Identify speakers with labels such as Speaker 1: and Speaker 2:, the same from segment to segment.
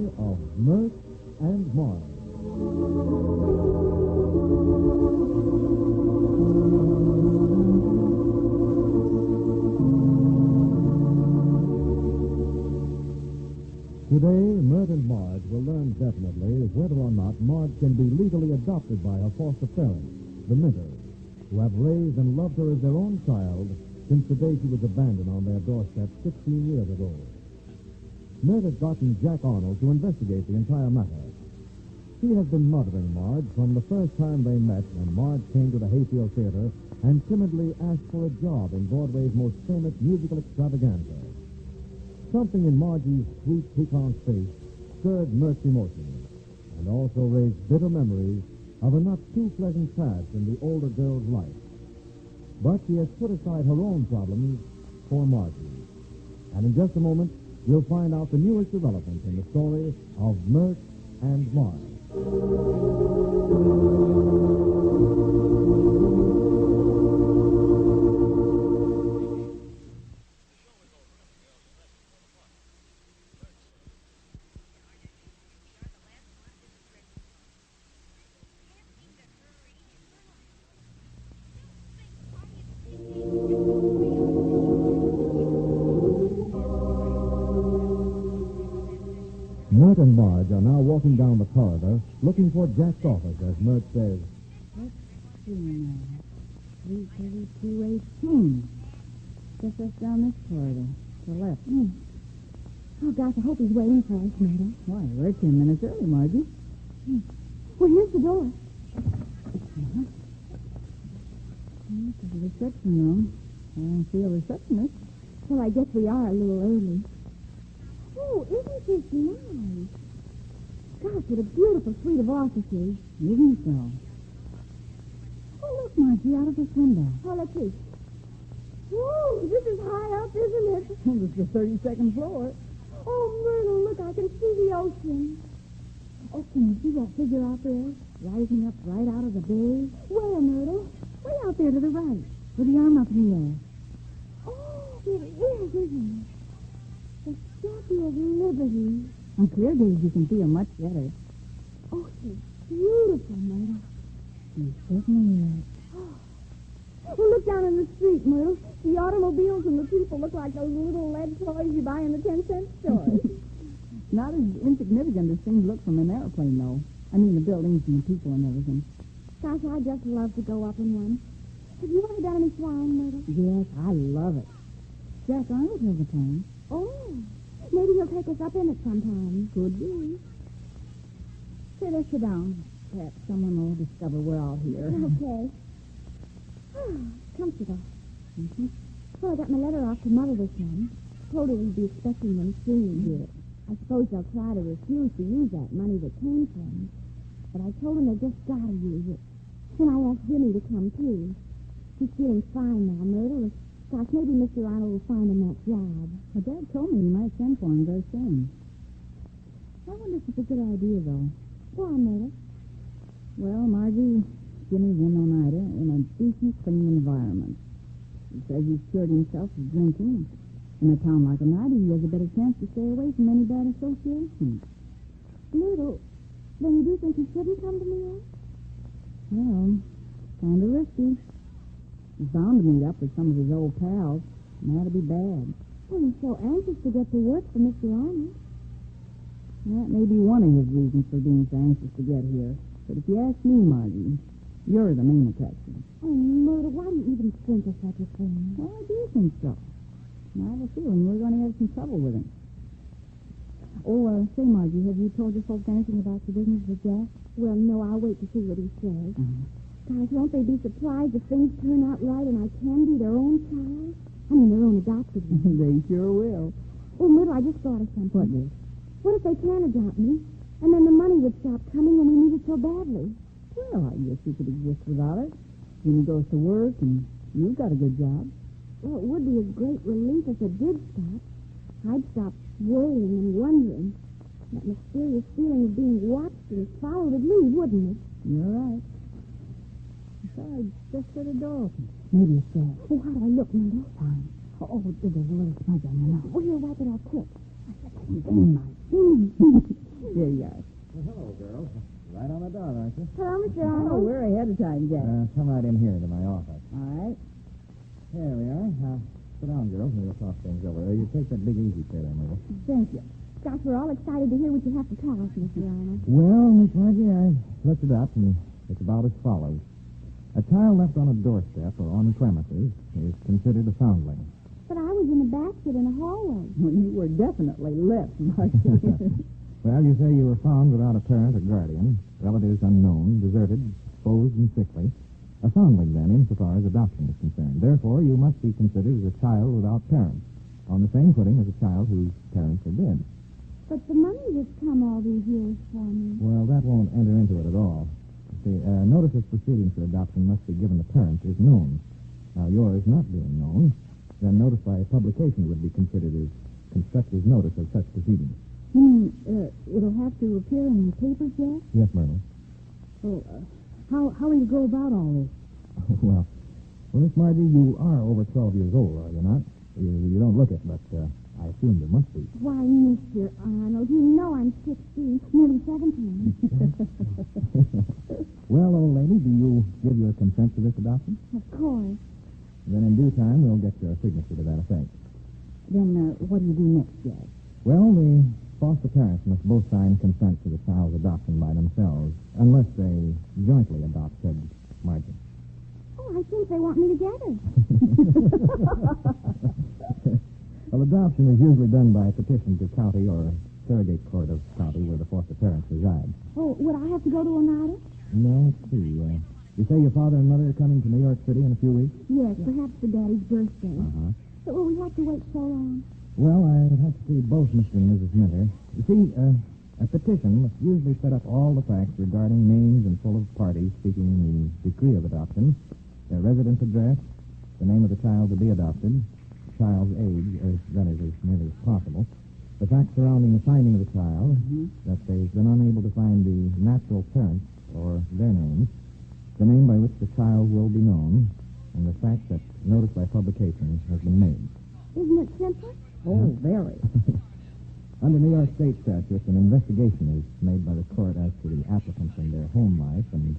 Speaker 1: story of Myrt and Marge. Today, Myrt and Marge will learn definitely whether or not Marge can be legally adopted by her foster parents, the Myrts, who have raised and loved her as their own child since the day she was abandoned on their doorstep 16 years ago. Myrt has gotten Jack Arnold to investigate the entire matter. He has been mothering Marge from the first time they met when Marge came to the Hayfield Theater and timidly asked for a job in Broadway's most famous musical extravaganza. Something in Margie's sweet, piquant face stirred Myrt's emotions and also raised bitter memories of a not-too-pleasant past in the older girl's life. But she has put aside her own problems for Margie. And in just a moment, you'll find out the newest developments in the story of Myrt and Marge. Myrt and Marge are now walking down the corridor, looking for Jack's office, as Myrt says.
Speaker 2: Let's see now. 33218. Guess that's down this corridor. To the left.
Speaker 3: Oh, gosh, I hope he's waiting for us, Myrtle.
Speaker 2: Why, we're 10 minutes early, Margie.
Speaker 3: Well, here's the door.
Speaker 2: This is the reception room. I don't see a receptionist.
Speaker 3: Well, I guess we are a little early. Oh, isn't this nice? Gosh, what a beautiful suite of offices.
Speaker 2: Isn't so? Oh, look, Margie, out of this window.
Speaker 3: Oh, let's see. Whoa, this is high up, isn't it?
Speaker 2: This is the 32nd floor.
Speaker 3: Oh, Myrtle, look, I can see the ocean. Oh, can you see that figure out there? Rising up right out of the bay? Where, Myrtle? Way out there to the right, with the arm up in the air. Oh, it is, isn't it? The Statue of Liberty.
Speaker 2: On clear days, you can see her much better.
Speaker 3: Oh, she's beautiful, Myrtle.
Speaker 2: She certainly is.
Speaker 3: Well, look down in the street, Myrtle. The automobiles and the people look like those little lead toys you buy in the 10-cent stores.
Speaker 2: Not as insignificant as things look from an airplane, though. I mean, the buildings and the people and everything.
Speaker 3: Gosh, I'd just love to go up in one. Have you ever done any flying, Myrtle?
Speaker 2: Yes, I love it. Jack Arnold has a plane.
Speaker 3: Oh, maybe he'll take us up in it sometime.
Speaker 2: Could be. Say, let's sit down. Perhaps someone will discover we're all here.
Speaker 3: Okay. Comfortable.
Speaker 2: Mm-hmm.
Speaker 3: Well, I got my letter off to Mother this morning. Told her we'd be expecting them soon.
Speaker 2: Good.
Speaker 3: I suppose they'll try to refuse to use that money that came from them. But I told them they just gotta use it. Then I asked Jimmy to come, too. He's feeling fine now, Myrtle. Gosh, maybe Mr. Arnold will find him that job.
Speaker 2: Well, Dad told me he might send for him very soon. I wonder if it's a good idea, though.
Speaker 3: Why, Myrtle?
Speaker 2: Well, Margie, Jimmy's in Oneida in a decent, clean environment. He says he's cured himself of drinking. In a town like Oneida, he has a better chance to stay away from any bad associations.
Speaker 3: Myrtle, then you do think he shouldn't come to New York?
Speaker 2: Well, kind of risky. He's bound to meet up with some of his old pals, and that'll be bad.
Speaker 3: Well, he's so anxious to get to work for Mr. Arnold.
Speaker 2: That may be one of his reasons for being so anxious to get here. But if you ask me, Margie, you're the main attraction.
Speaker 3: Oh, Myrtle, why do you even think of such a thing?
Speaker 2: Well, I do think so. And I have a feeling we're going to have some trouble with him. Oh, say, Margie, have you told your folks anything about your business with Jack?
Speaker 3: Well, no, I'll wait to see what he says.
Speaker 2: Uh-huh.
Speaker 3: Gosh, won't they be surprised if things turn out right and I can be their own child? I mean, their own adopted one.
Speaker 2: They sure will.
Speaker 3: Oh, Myrtle, I just thought of something.
Speaker 2: What, dear?
Speaker 3: What if they can't adopt me? And then the money would stop coming when we need it so badly.
Speaker 2: Well, I guess you could exist without it. Jimmy goes to work, and you've got a good job.
Speaker 3: Well, it would be a great relief if it did stop. I'd stop worrying and wondering. That mysterious feeling of being watched and followed would leave, wouldn't it?
Speaker 2: You're right. Besides, just set a door open. Maybe it's Jack.
Speaker 3: Oh, how do I look, Myrtle?
Speaker 2: Fine. Oh, there's a little smudge on your nose.
Speaker 3: Oh, here, wipe it off quick.
Speaker 2: Then, Marge. Here you are.
Speaker 1: Well, hello, girls. Right on the dot, aren't you?
Speaker 3: Hello, Mr.
Speaker 2: Oh,
Speaker 3: Arnold.
Speaker 2: we're ahead of time, Jack.
Speaker 1: Come right in here to my office.
Speaker 2: All right.
Speaker 1: Here we are. Sit down, girls, and we'll talk things over. You take that big easy chair there, Myrtle.
Speaker 3: Thank you. Gosh, we're all excited to hear what you have to tell us, Mr. Arnold.
Speaker 1: Well, Miss Margie, I looked it up, and it's about as follows. A child left on a doorstep or on premises is considered a foundling.
Speaker 3: But I was in a basket in a hallway.
Speaker 2: Well, you were definitely left, Margie.
Speaker 1: Well, you say you were found without a parent or guardian, relatives unknown, deserted, exposed, and sickly. A foundling, then, insofar as adoption is concerned. Therefore, you must be considered as a child without parents, on the same footing as a child whose parents are dead.
Speaker 3: But the money that's come all these years for me.
Speaker 1: Well, that won't enter into it at all. See, notice of proceedings for adoption must be given the parent is known. Now, yours not being known, then notice by publication would be considered as constructive notice of such proceedings.
Speaker 2: It'll have to appear in the papers, Jack?
Speaker 1: Yes, Myrtle.
Speaker 2: Oh, how will you go about all this?
Speaker 1: Well, Miss Margie, you are over 12 years old, are you not? You don't look it, but I assume you must be.
Speaker 3: Why, Mr. Arnold, you know I'm 16, nearly 17.
Speaker 1: Well, old lady, do you give your consent to this adoption?
Speaker 3: Of course.
Speaker 1: Then in due time, we'll get your signature to that effect.
Speaker 2: Then what do you do next, Jack?
Speaker 1: Well, the foster parents must both sign consent to the child's adoption by themselves, unless they jointly adopt, said Marge.
Speaker 3: Oh, I think they want me together.
Speaker 1: Well, adoption is usually done by petition to county or surrogate court of county where the foster parents reside.
Speaker 3: Oh, would I have to go to Oneida?
Speaker 1: No, let's see. You say your father and mother are coming to New York City in a few weeks?
Speaker 3: Yes, perhaps for Daddy's birthday.
Speaker 1: Uh-huh.
Speaker 3: But will we have to wait so long?
Speaker 1: Well, I'd have to see both Mr. and Mrs. Minter. You see, a petition must usually set up all the facts regarding names and full of parties seeking the decree of adoption, their residence address, the name of the child to be adopted, the child's age, as nearly as possible, the facts surrounding the finding of the child, that they've been unable to find the natural parents or their names, the name by which the child will be known, and the fact that notice by publication has been made.
Speaker 3: Isn't it simple?
Speaker 2: Oh, very.
Speaker 1: Under New York State statutes, an investigation is made by the court as to the applicants and their home life, and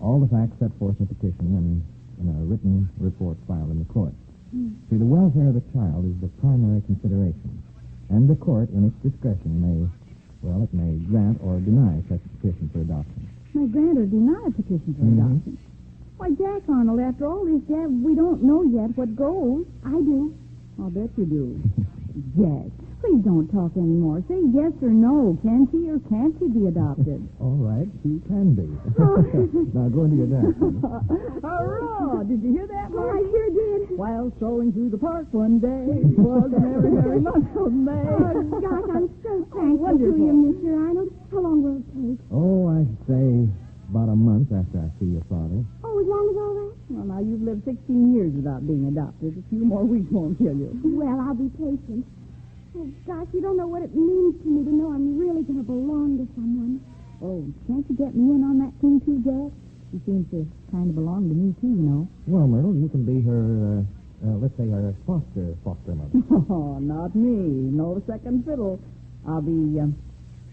Speaker 1: all the facts set forth in the petition and in a written report filed in the court. See, the welfare of the child is the primary consideration, and the court, in its discretion, may grant or deny such a petition for adoption.
Speaker 2: May grant or deny a petition for adoption. Why, Jack Arnold, after all this, Jack, we don't know yet what goes.
Speaker 3: I do.
Speaker 2: I'll bet you do. Jack, please don't talk anymore. Say yes or no. Can she or can't she be adopted?
Speaker 1: All right, she can be. Now, go into your desk.
Speaker 2: Hurrah! Did you hear that,
Speaker 3: Oh, I
Speaker 2: Marge?
Speaker 3: sure did.
Speaker 2: While strolling through the park one day, it was a very, very month of May.
Speaker 3: Oh, gosh, I'm so thankful to
Speaker 2: wonderful.
Speaker 3: you, Mr. Arnold. How long will it take?
Speaker 1: Oh, I say about a month after I see your father.
Speaker 3: Oh, as long as all that?
Speaker 2: Well, now, you've lived 16 years without being adopted. A few more weeks won't kill you.
Speaker 3: Well, I'll be patient. Oh, gosh, you don't know what it means to me to know I'm really going to belong to someone.
Speaker 2: Oh, can't you get me in on that thing, too, Jack? She seems to kind of belong to me, too, you know.
Speaker 1: Well, Myrtle, you can be her, let's say, her foster mother.
Speaker 2: Oh, not me. No second fiddle. I'll be,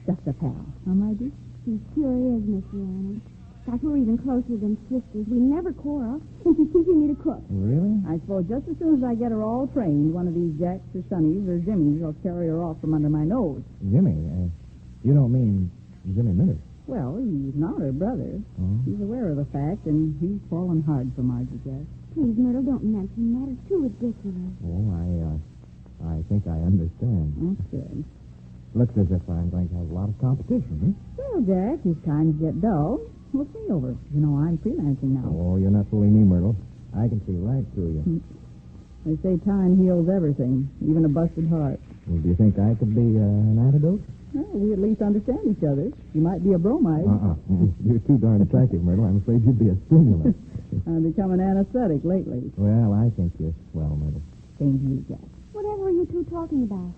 Speaker 2: just a pal. Huh, Margie?
Speaker 3: She sure is, Mr. Arnold. Gosh, we're even closer than sisters. We never quarrel, and she's teaching me to cook.
Speaker 1: Really?
Speaker 2: I suppose just as soon as I get her all trained, one of these Jacks or Sonnies or Jimmies will carry her off from under my nose.
Speaker 1: Jimmy? You don't mean Jimmy Minter?
Speaker 2: Well, he's not her brother.
Speaker 1: Oh.
Speaker 2: He's aware of the fact, and he's fallen hard for Margie, Jack.
Speaker 3: Please, Myrtle, don't mention that. It's too ridiculous.
Speaker 1: Oh, I think I understand.
Speaker 2: That's good.
Speaker 1: Looks as if I'm going to have a lot of competition,
Speaker 2: Well, Jack, as times get dull, look me over. You know, I'm freelancing now.
Speaker 1: Oh, you're not fooling me, Myrtle. I can see right through you.
Speaker 2: They say time heals everything, even a busted heart.
Speaker 1: Well, do you think I could be an antidote?
Speaker 2: Well, we at least understand each other. You might be a bromide.
Speaker 1: You're too darn attractive, Myrtle. I'm afraid you'd be a stimulant.
Speaker 2: I've become an anesthetic lately.
Speaker 1: Well, I think you're swell, Myrtle.
Speaker 2: Same to you, Jack.
Speaker 3: Whatever are you two talking about?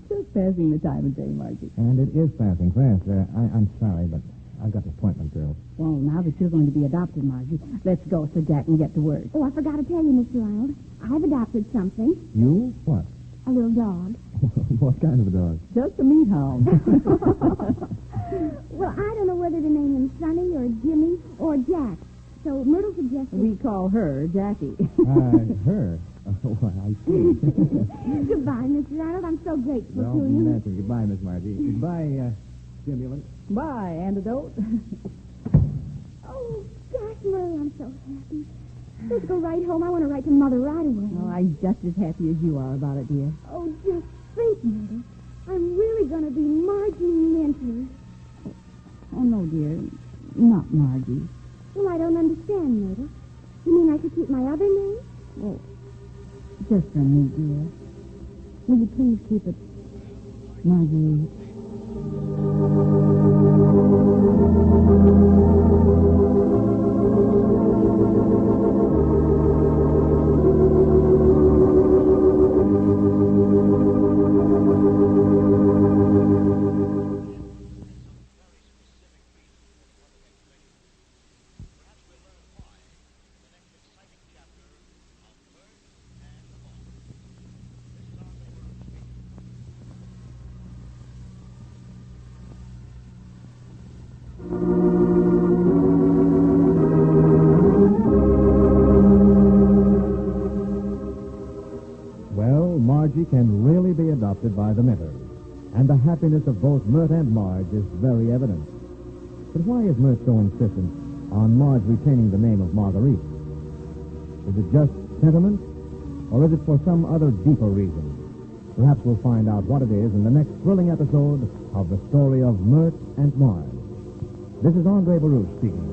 Speaker 2: Just passing the time of day, Margie.
Speaker 1: And it is passing fast. I'm sorry, but I've got an appointment, girls.
Speaker 2: Well, now that you're going to be adopted, Margie, let's go so Jack can get to work.
Speaker 3: Oh, I forgot to tell you, Mr. Arnold. I've adopted something.
Speaker 1: You? What?
Speaker 3: A little dog.
Speaker 1: What kind of a dog?
Speaker 2: Just a meat hound.
Speaker 3: Well, I don't know whether to name him Sonny or Jimmy or Jack. So Myrtle suggested...
Speaker 2: We call her Jackie.
Speaker 1: Her? Oh, I see.
Speaker 3: Goodbye, Mr. Arnold. I'm so grateful
Speaker 1: Well,
Speaker 3: to you.
Speaker 1: naturally. Goodbye, Miss Margie. Goodbye, stimulant.
Speaker 2: Bye, antidote.
Speaker 3: Oh, gosh, Murray, I'm so happy. Let's go right home. I want to write to Mother right away.
Speaker 2: Oh, I'm just as happy as you are about it, dear.
Speaker 3: Oh, just think, Myrtle. I'm really going to be Margie Minter.
Speaker 2: Oh, no, dear. Not Margie.
Speaker 3: Well, I don't understand, Myrtle. You mean I could keep my other name?
Speaker 2: Well, just for me, dear. Will you please keep it Margie?
Speaker 1: Well, Margie can really be adopted by the Minters, and the happiness of both Myrt and Marge is very evident. But why is Myrt so insistent on Marge retaining the name of Marguerite? Is it just sentiment, or is it for some other deeper reason? Perhaps we'll find out what it is in the next thrilling episode of the story of Myrt and Marge. This is Andre Baruch speaking.